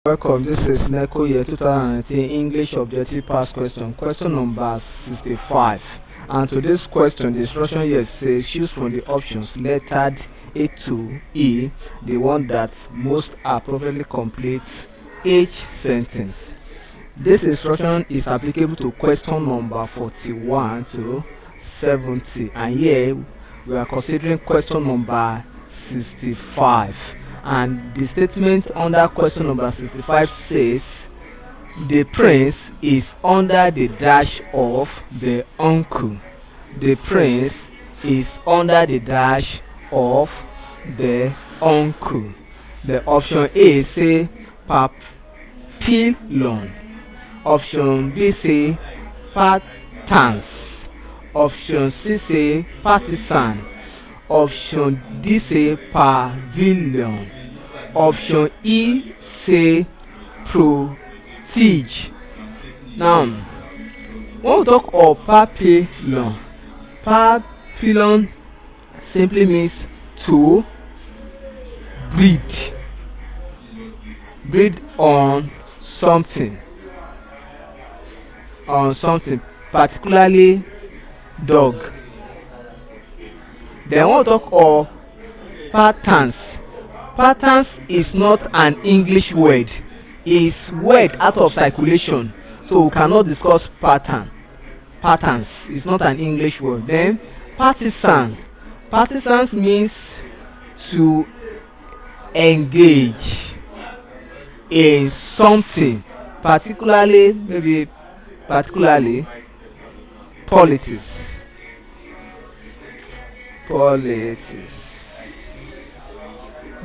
Welcome, this is Neco year 2019 English Objective Past Question, question number 65. And to this question, the instruction here says choose from the options lettered A to E, the one that most appropriately completes each sentence. This instruction is applicable to question number 41 to 70, and here we are considering question number 65. And the statement under question number 65 says the prince is under the dash of the uncle. The prince is under the dash of the uncle. The option A say papillon. Option B say patterns. Option C say partisan. Option D say pavilion. Option E say protege. Now, when we talk of papillon, papillon simply means to breed on something, particularly dog. Then when we talk of patterns, patterns is not an English word, it's word out of circulation, so we cannot discuss patterns is not an English word. Then partisans means to engage in something, particularly politics.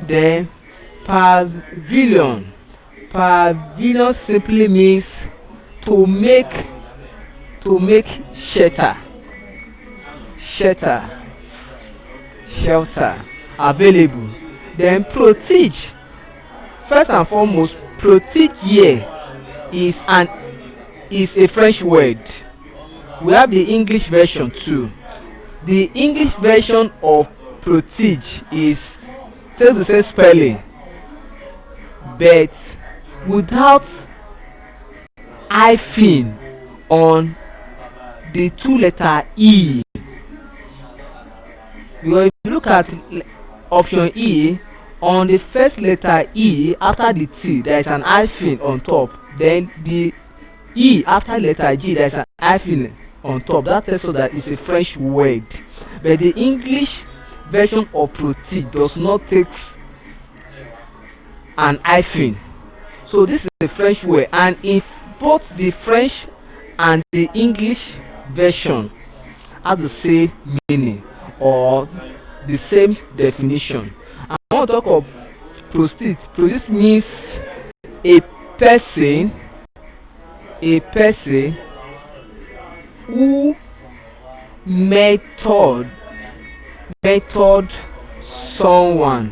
Then pavilion simply means to make shelter available. Then protege, first and foremost, protege here is a French word. We have the English version too. The English version of protege is takes the same spelling but without hyphen on the two letter E. Because if you look at option E, on the first letter E after the T there is an hyphen on top, then the E after letter G there is an hyphen on top. That tells us that it's a French word, but the English version of protege does not take an hyphen, so this is a French word, and if both the French and the English version have the same meaning or the same definition. I want to talk of protege. Protege means a person who method someone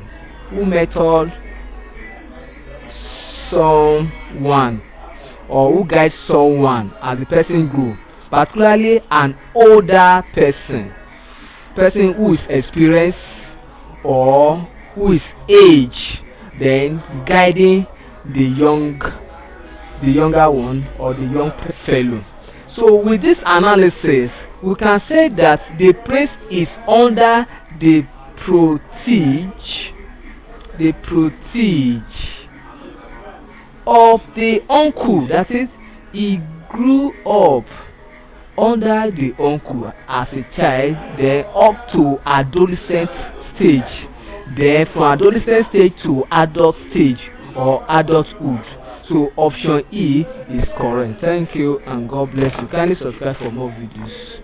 or who guides someone as the person grows, particularly an older person who is experienced or who is age, then guiding the younger one or the young fellow. So with this analysis we can say that the prince is under the protege of the uncle. That is, he grew up under the uncle as a child, then up to adolescent stage, then from adolescent stage to adult stage or adulthood. So option E is correct. Thank you and God bless you. Kindly subscribe for more videos.